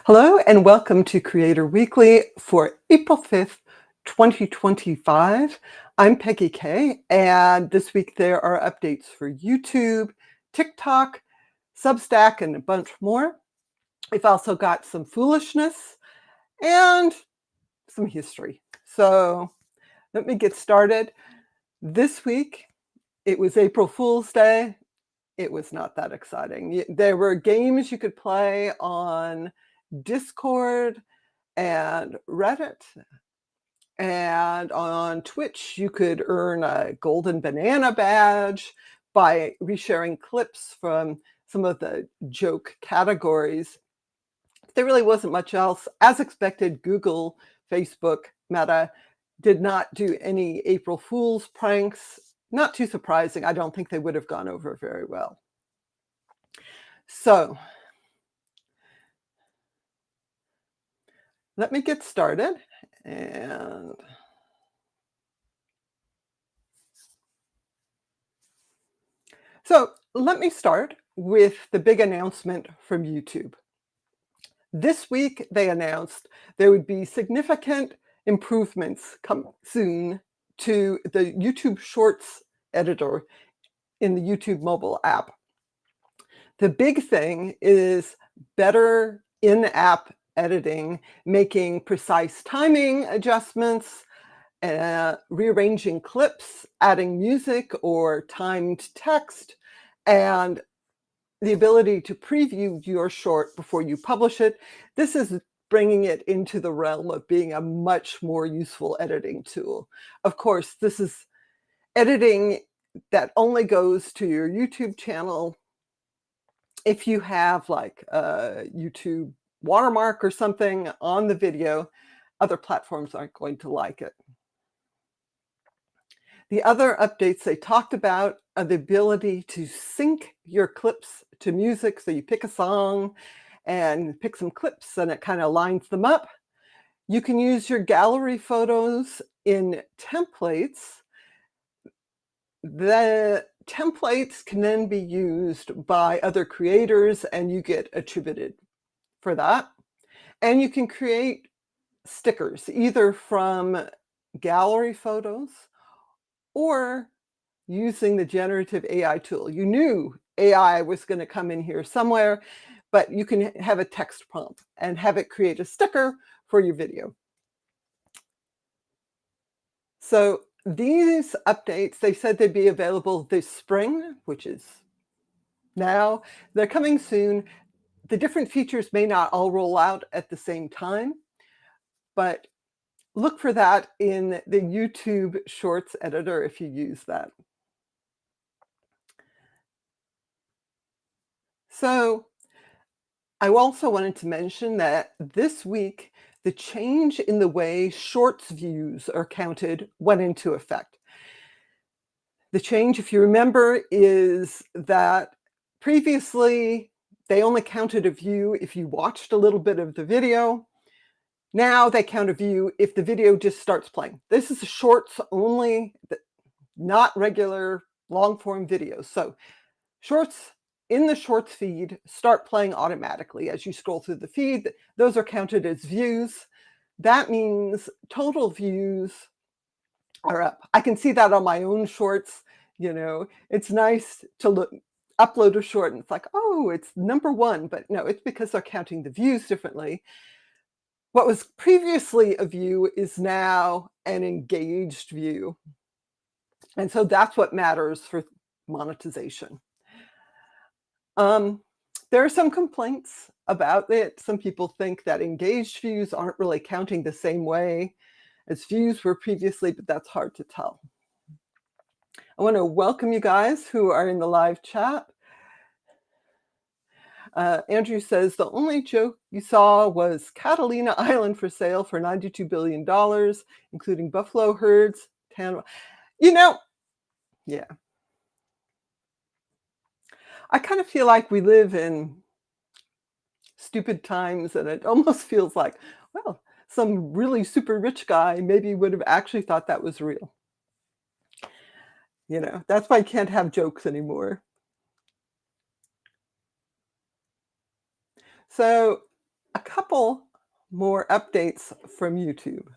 Hello and welcome to Creator Weekly for April 5th, 2025. I'm Peggy Kay, and this week there are updates for YouTube, TikTok, Substack, and a bunch more. We've also got some foolishness and some history. So let me get started. This week, it was April Fool's Day. It was not that exciting. There were games you could play on Discord and Reddit, and on Twitch you could earn a golden banana badge by resharing clips from some of the joke categories. There really wasn't much else. As expected, Google, Facebook, Meta did not do any April Fool's pranks. Not too surprising. I don't think they would have gone over very well. So let me get started. And so let me start with the big announcement from YouTube. This week, they announced there would be significant improvements come soon to the YouTube Shorts editor in the YouTube mobile app. The big thing is better in-app editing, making precise timing adjustments, rearranging clips, adding music or timed text, and the ability to preview your short before you publish it. This is bringing it into the realm of being a much more useful editing tool. Of course, this is editing that only goes to your YouTube channel. If you have like a YouTube watermark or something on the video, other platforms aren't going to like it. The other updates they talked about are the ability to sync your clips to music. So you pick a song and pick some clips and it kind of lines them up. You can use your gallery photos in templates. The templates can then be used by other creators and you get attributed for that. And you can create stickers either from gallery photos or using the generative AI tool. You knew AI was going to come in here somewhere, but you can have a text prompt and have it create a sticker for your video. So these updates, they said they'd be available this spring, which is now. They're coming soon. The different features may not all roll out at the same time, but look for that in the YouTube Shorts editor if you use that. So I also wanted to mention that this week, the change in the way Shorts views are counted went into effect. The change, if you remember, is that previously they only counted a view if you watched a little bit of the video. Now they count a view if the video just starts playing. This is a Shorts only, not regular long-form videos. So Shorts in the Shorts feed start playing automatically as you scroll through the feed. Those are counted as views. That means total views are up. I can see that on my own Shorts. It's nice to upload a short and it's like, oh, it's number one. But no, it's because they're counting the views differently. What was previously a view is now an engaged view. And so that's what matters for monetization. There are some complaints about it. Some people think that engaged views aren't really counting the same way as views were previously, but that's hard to tell. I want to welcome you guys who are in the live chat. Andrew says, the only joke you saw was Catalina Island for sale for $92 billion, including buffalo herds. Yeah. I kind of feel like we live in stupid times, and it almost feels like, well, some really super rich guy maybe would have actually thought that was real. That's why I can't have jokes anymore. So A couple more updates from YouTube.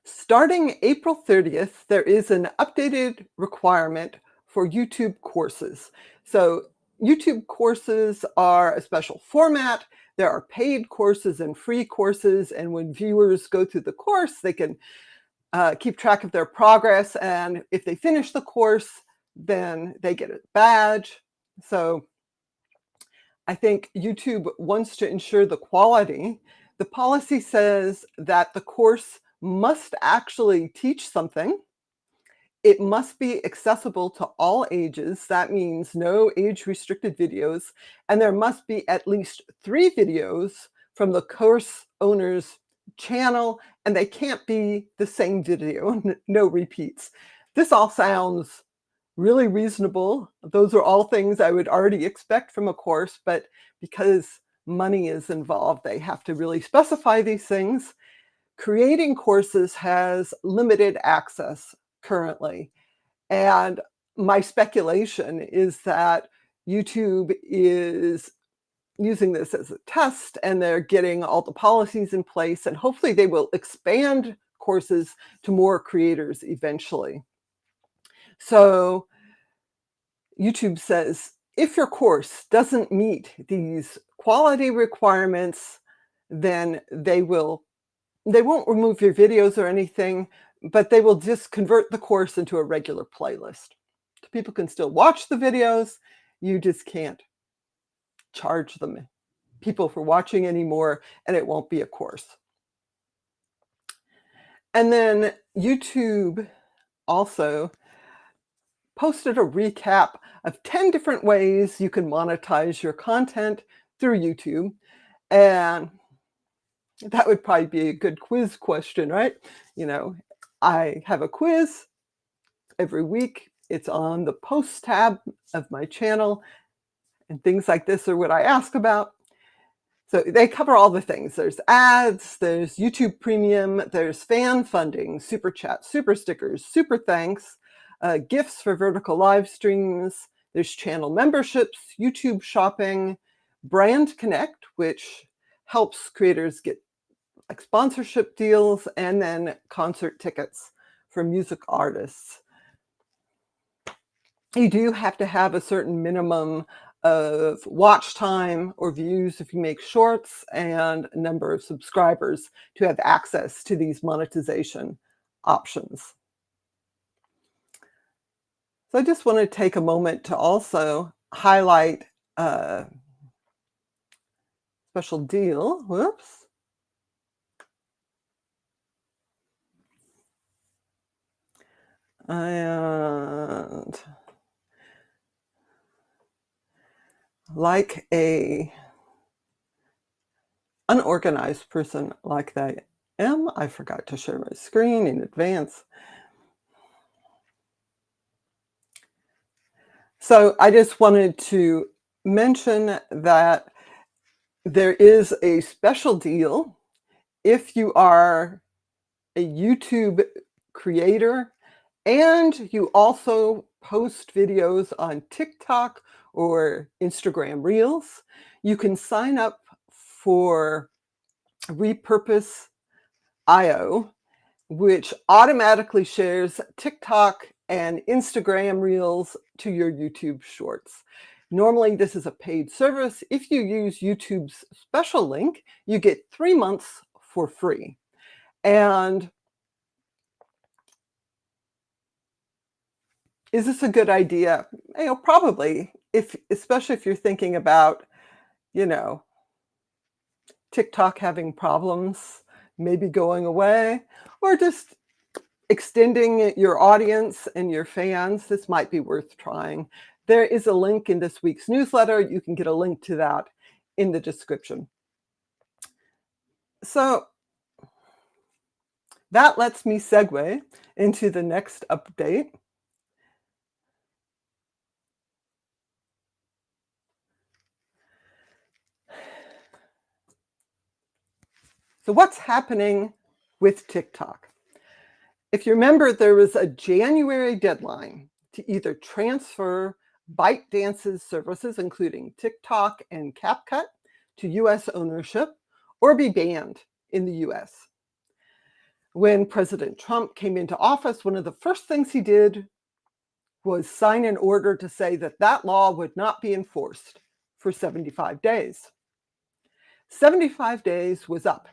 Starting April 30th, there is an updated requirement for YouTube courses. So YouTube courses are a special format. There are paid courses and free courses. And when viewers go through the course, they can keep track of their progress. And if they finish the course, then they get a badge. So I think YouTube wants to ensure the quality. The policy says that the course must actually teach something. It must be accessible to all ages. That means no age-restricted videos. And there must be at least 3 videos from the course owner's channel, and they can't be the same video, no repeats. This all sounds really reasonable. Those are all things I would already expect from a course, but because money is involved, they have to really specify these things. Creating courses has limited access currently. And my speculation is that YouTube is using this as a test and they're getting all the policies in place, and hopefully they will expand courses to more creators eventually. So YouTube says, if your course doesn't meet these quality requirements, then they won't remove your videos or anything, but they will just convert the course into a regular playlist. People can still watch the videos, you just can't charge them people for watching anymore, and it won't be a course. And then YouTube also posted a recap of 10 different ways you can monetize your content through YouTube. And that would probably be a good quiz question, right? I have a quiz every week. It's on the post tab of my channel, and things like this are what I ask about. So they cover all the things. There's ads, there's YouTube Premium, there's fan funding, super chat, super stickers, super thanks, gifts for vertical live streams. There's channel memberships, YouTube shopping, Brand Connect, which helps creators get like sponsorship deals, and then concert tickets for music artists. You do have to have a certain minimum of watch time or views if you make shorts, and a number of subscribers to have access to these monetization options. So I just want to take a moment to also highlight a special deal. Whoops. And like a unorganized person like I am, I forgot to share my screen in advance. So I just wanted to mention that there is a special deal if you are a YouTube creator and you also post videos on TikTok or Instagram Reels. You can sign up for Repurpose.io, which automatically shares TikTok and Instagram Reels to your YouTube Shorts. Normally, this is a paid service. If you use YouTube's special link, you get 3 months for free. And is this a good idea? Probably, especially if you're thinking about, TikTok having problems, maybe going away, or just extending your audience and your fans. This might be worth trying. There is a link in this week's newsletter. You can get a link to that in the description. So that lets me segue into the next update. So what's happening with TikTok? If you remember, there was a January deadline to either transfer ByteDance's services, including TikTok and CapCut, to US ownership or be banned in the US. When President Trump came into office, one of the first things he did was sign an order to say that that law would not be enforced for 75 days. 75 days was up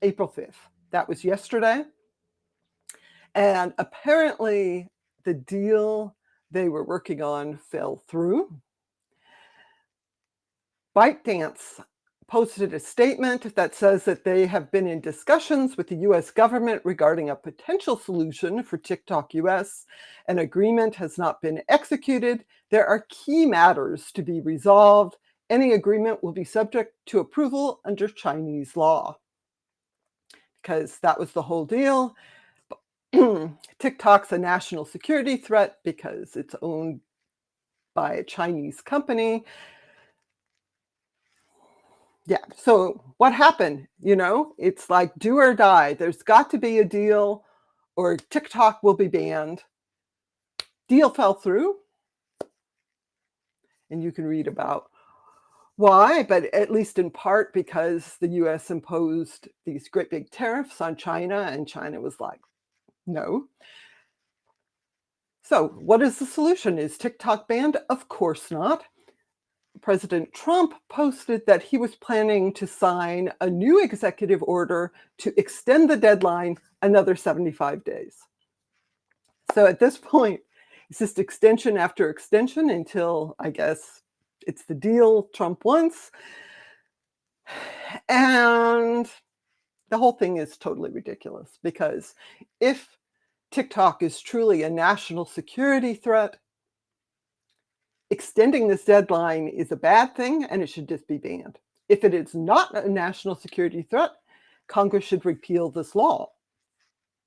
April 5th. That was yesterday. And apparently the deal they were working on fell through. ByteDance posted a statement that says that they have been in discussions with the US government regarding a potential solution for TikTok US. An agreement has not been executed. There are key matters to be resolved. Any agreement will be subject to approval under Chinese law. Because that was the whole deal. TikTok's a national security threat because it's owned by a Chinese company. Yeah, so what happened? It's like do or die. There's got to be a deal or TikTok will be banned. Deal fell through. And you can read about why, but at least in part because the US imposed these great big tariffs on China, and China was like, no. So what is the solution? Is TikTok banned? Of course not. President Trump posted that he was planning to sign a new executive order to extend the deadline another 75 days. So at this point, it's just extension after extension until, I guess, it's the deal Trump wants. And the whole thing is totally ridiculous because if TikTok is truly a national security threat, extending this deadline is a bad thing and it should just be banned. If it is not a national security threat, Congress should repeal this law.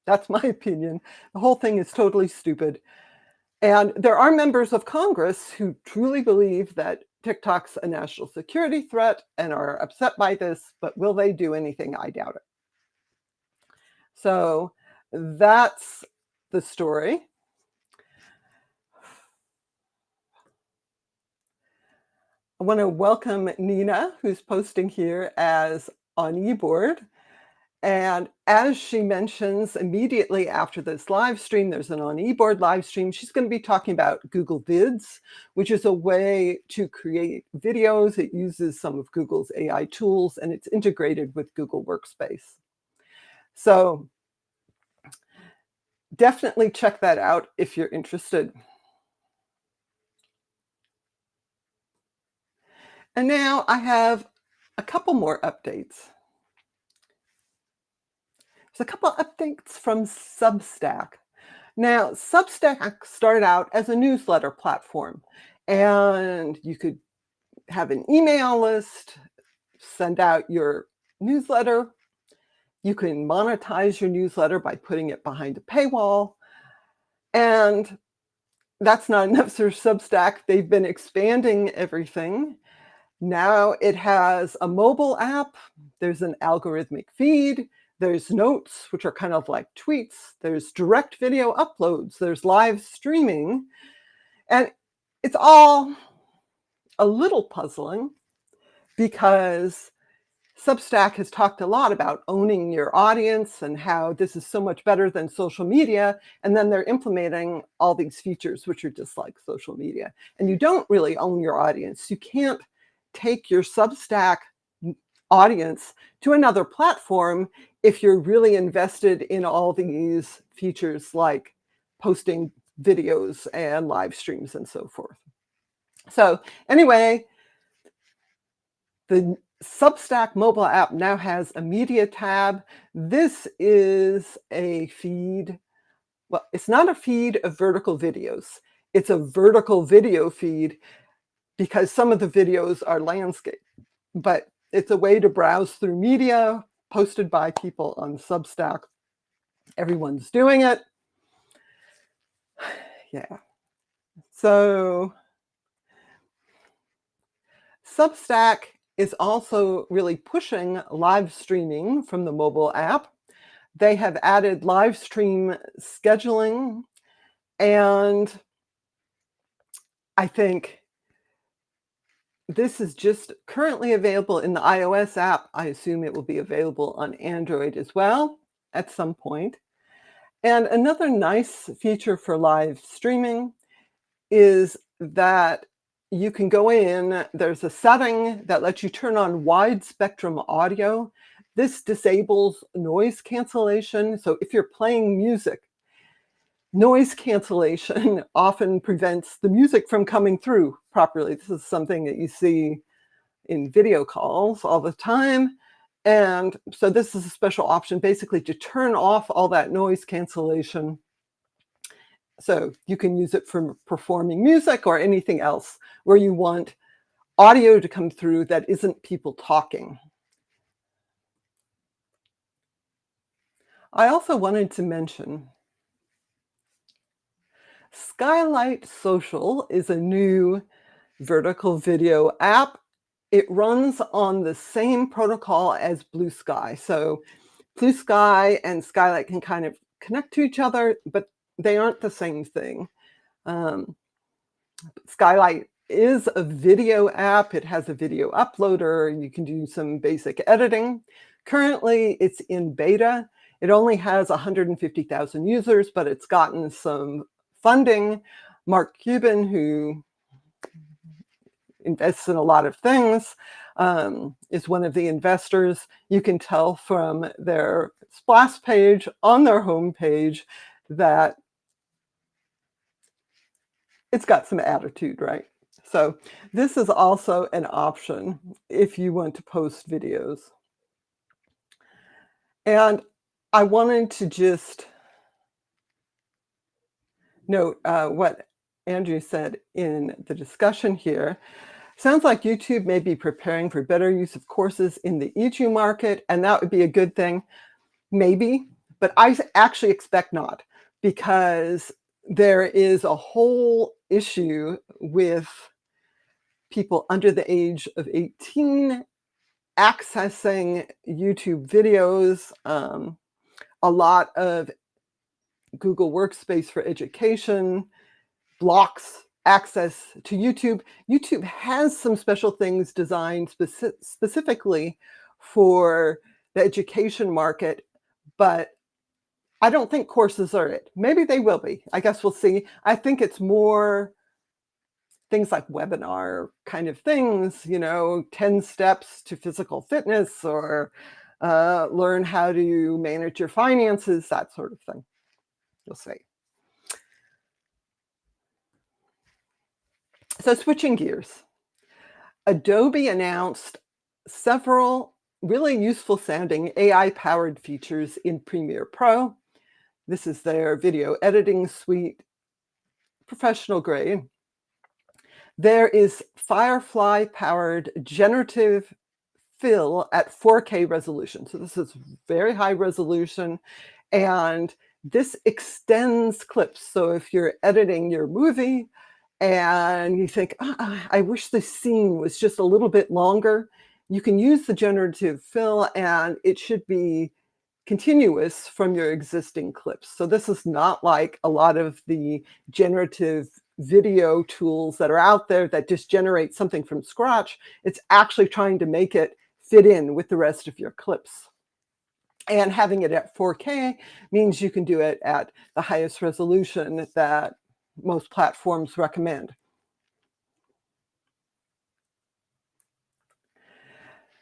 That's my opinion. The whole thing is totally stupid. And there are members of Congress who truly believe that TikTok's a national security threat and are upset by this, but will they do anything? I doubt it. So that's the story. I want to welcome Nina, who's posting here as on eBoard. And as she mentions, immediately after this live stream, there's an on eBoard live stream. She's going to be talking about Google Vids, which is a way to create videos. It uses some of Google's AI tools, and it's integrated with Google Workspace. So definitely check that out if you're interested. And now I have a couple more updates. There's a couple of updates from Substack. Now, Substack started out as a newsletter platform, and you could have an email list, send out your newsletter. You can monetize your newsletter by putting it behind a paywall. And that's not enough for Substack. They've been expanding everything. Now it has a mobile app. There's an algorithmic feed. There's notes, which are kind of like tweets. There's direct video uploads. There's live streaming. And it's all a little puzzling because Substack has talked a lot about owning your audience and how this is so much better than social media. And then they're implementing all these features, which are just like social media. And you don't really own your audience. You can't take your Substack audience to another platform if you're really invested in all these features like posting videos and live streams and so forth. So anyway, the Substack mobile app now has a media tab. This is a feed. Well, it's not a feed of vertical videos. It's a vertical video feed because some of the videos are landscape, but it's a way to browse through media posted by people on Substack. Everyone's doing it. Yeah. So Substack is also really pushing live streaming from the mobile app. They have added live stream scheduling, and I think this is just currently available in the iOS app. I assume it will be available on Android as well at some point. And another nice feature for live streaming is that you can go in, there's a setting that lets you turn on wide spectrum audio. This disables noise cancellation. So if you're playing music, noise cancellation often prevents the music from coming through properly. This is something that you see in video calls all the time. And so this is a special option basically to turn off all that noise cancellation. So you can use it for performing music or anything else where you want audio to come through that isn't people talking. I also wanted to mention Skylight Social is a new vertical video app. It runs on the same protocol as Blue Sky. So Blue Sky and Skylight can kind of connect to each other, but they aren't the same thing. Skylight is a video app. It has a video uploader. You can do some basic editing. Currently, it's in beta. It only has 150,000 users, but it's gotten some funding. Mark Cuban, who invests in a lot of things, is one of the investors. You can tell from their splash page on their homepage that it's got some attitude, right? So this is also an option if you want to post videos. And I wanted to just note what Andrew said in the discussion here. Sounds like YouTube may be preparing for better use of courses in the edu market, and that would be a good thing. Maybe, but I actually expect not, because there is a whole issue with people under the age of 18 accessing YouTube videos. A lot of Google Workspace for Education blocks access to YouTube. YouTube has some special things designed specifically for the education market, but I don't think courses are it. Maybe they will be. I guess we'll see. I think it's more things like webinar kind of things, 10 steps to physical fitness, or learn how to manage your finances, that sort of thing. You'll see. So switching gears, Adobe announced several really useful sounding AI-powered features in Premiere Pro. This is their video editing suite, professional grade. There is Firefly-powered generative fill at 4K resolution. So this is very high resolution, and this extends clips. So if you're editing your movie and you think, I wish this scene was just a little bit longer, you can use the generative fill and it should be continuous from your existing clips. So this is not like a lot of the generative video tools that are out there that just generate something from scratch. It's actually trying to make it fit in with the rest of your clips. And having it at 4K means you can do it at the highest resolution that most platforms recommend.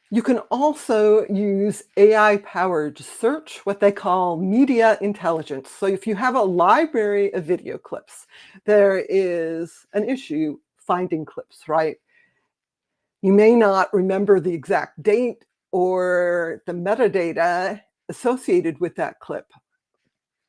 You can also use AI-powered search, what they call media intelligence. So if you have a library of video clips, there is an issue finding clips, right? You may not remember the exact date or the metadata associated with that clip.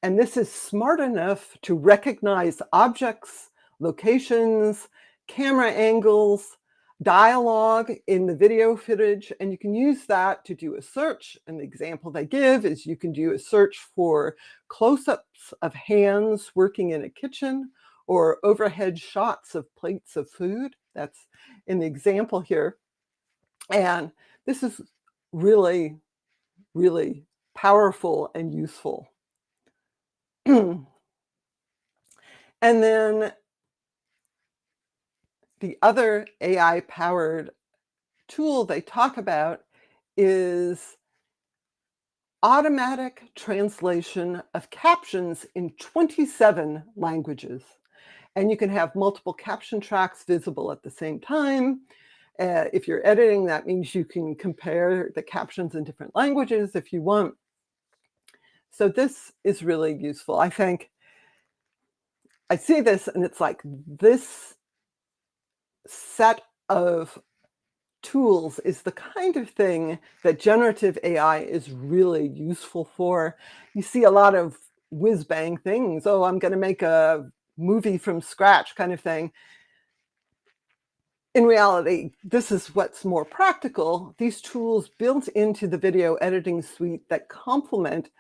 And this is smart enough to recognize objects, locations, camera angles, dialogue in the video footage, and you can use that to do a search. And the example they give is you can do a search for close-ups of hands working in a kitchen or overhead shots of plates of food. That's in the example here. And this is really, really powerful and useful. And then The other AI-powered tool they talk about is automatic translation of captions in 27 languages. And you can have multiple caption tracks visible at the same time. If you're editing, that means you can compare the captions in different languages if you want. So this is really useful. I think I see this and it's like this set of tools is the kind of thing that generative AI is really useful for. You see a lot of whiz-bang things. Oh, I'm going to make a movie from scratch kind of thing. In reality, this is what's more practical. These tools built into the video editing suite that complement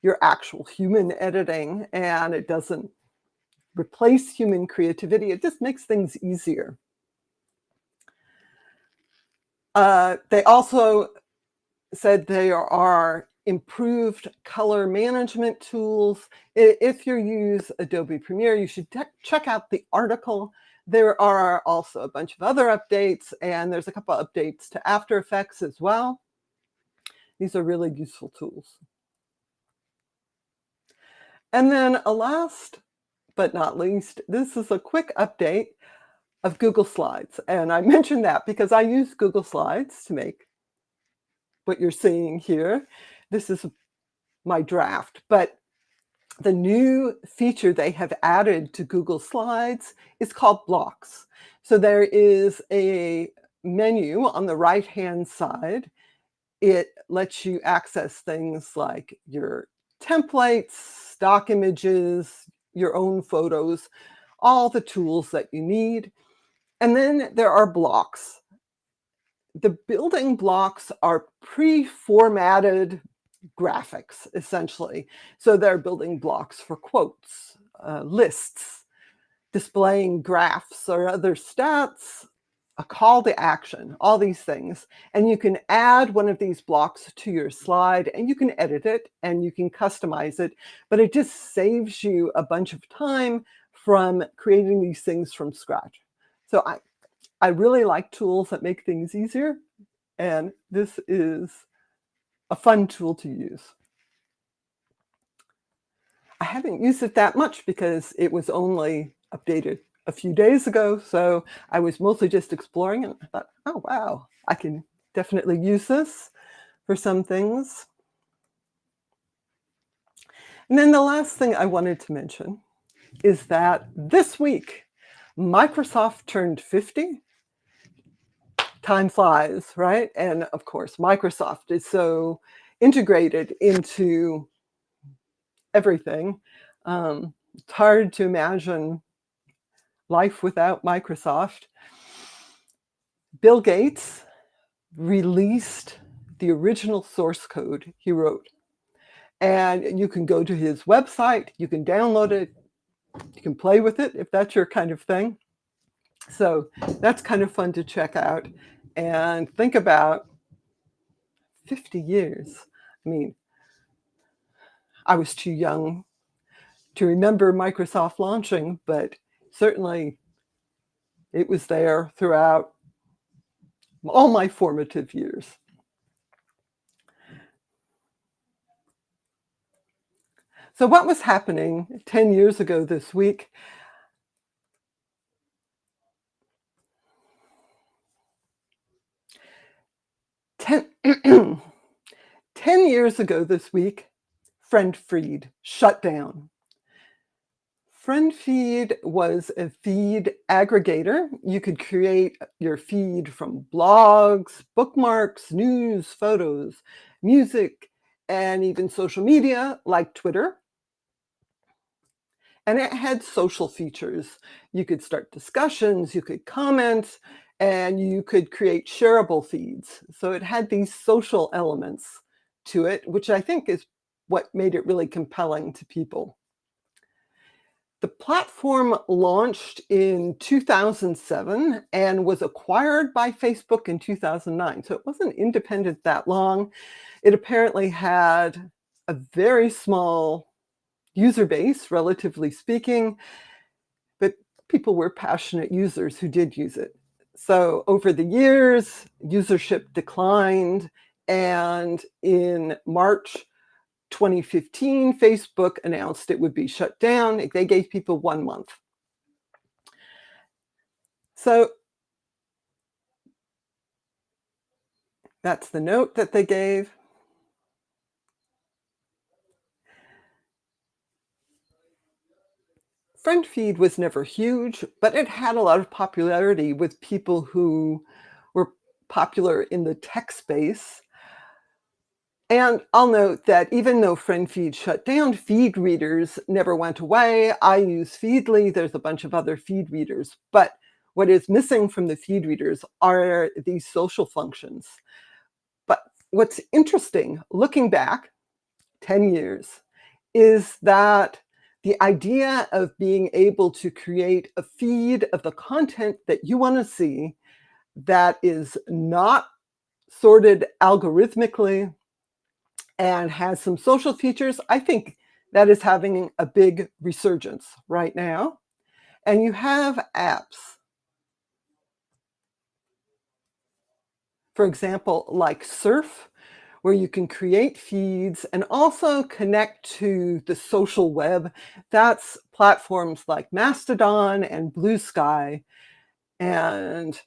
your actual human editing, and it doesn't replace human creativity. It just makes things easier. They also said there are improved color management tools. If you use Adobe Premiere, you should check out the article. There are also a bunch of other updates, and there's a couple of updates to After Effects as well. These are really useful tools. And then last but not least, this is a quick update of Google Slides. And I mentioned that because I use Google Slides to make what you're seeing here. This is my draft, but the new feature they have added to Google Slides is called Blocks. So there is a menu on the right-hand side. It lets you access things like your templates, stock images, your own photos, all the tools that you need. And then there are blocks. The building blocks are pre-formatted graphics, essentially. So they're building blocks for quotes, lists, displaying graphs or other stats, a call to action, all these things. And you can add one of these blocks to your slide and you can edit it and you can customize it, but it just saves you a bunch of time from creating these things from scratch. So I really like tools that make things easier, and this is a fun tool to use. I haven't used it that much because it was only updated a few days ago, so I was mostly just exploring and I thought, oh wow, I can definitely use this for some things. And then the last thing I wanted to mention is that this week, Microsoft turned 50. Time flies, right? And of course, Microsoft is so integrated into everything. It's hard to imagine life without Microsoft. Bill Gates released the original source code he wrote. And you can go to his website, you can download it, you can play with it if that's your kind of thing. So that's kind of fun to check out and think about 50 years. I mean, I was too young to remember Microsoft launching, but certainly it was there throughout all my formative years. So what was happening 10 years ago this week? Ten 10 years ago this week, FriendFeed shut down. FriendFeed was a feed aggregator. You could create your feed from blogs, bookmarks, news, photos, music, and even social media like Twitter. And it had social features. You could start discussions, you could comment, and you could create shareable feeds. So it had these social elements to it, which I think is what made it really compelling to people. The platform launched in 2007 and was acquired by Facebook in 2009. So it wasn't independent that long. It apparently had a very small user base, relatively speaking, but people were passionate users who did use it. So over the years, usership declined, and in March 2015, Facebook announced it would be shut down. They gave people 1 month. So that's the note that they gave. FriendFeed was never huge, but it had a lot of popularity with people who were popular in the tech space. And I'll note that even though FriendFeed shut down, feed readers never went away. I use Feedly. There's a bunch of other feed readers. But what is missing from the feed readers are these social functions. But what's interesting, looking back 10 years, is that the idea of being able to create a feed of the content that you want to see that is not sorted algorithmically and has some social features, I think that is having a big resurgence right now. And you have apps, for example, like Surf, where you can create feeds and also connect to the social web. That's platforms like Mastodon and Blue Sky. And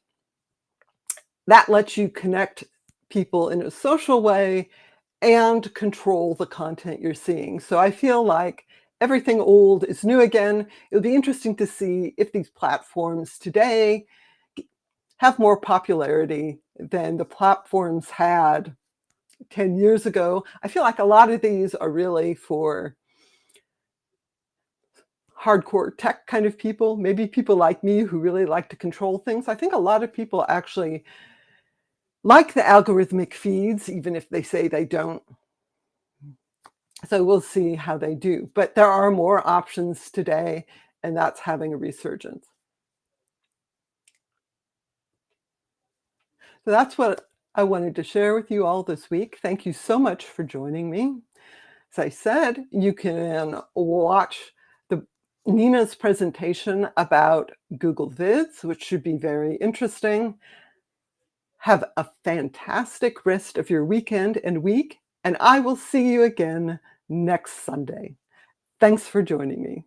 that lets you connect people in a social way and control the content you're seeing. So I feel like everything old is new again. It'll be interesting to see if these platforms today have more popularity than the platforms had 10 years ago. I feel like a lot of these are really for hardcore tech kind of people, maybe people like me who really like to control things. I think a lot of people actually like the algorithmic feeds, even if they say they don't. So we'll see how they do. But there are more options today, and that's having a resurgence. So that's what I wanted to share with you all this week. Thank you so much for joining me. As I said, you can watch Nina's presentation about Google Vids, which should be very interesting. Have a fantastic rest of your weekend and week, and I will see you again next Sunday. Thanks for joining me.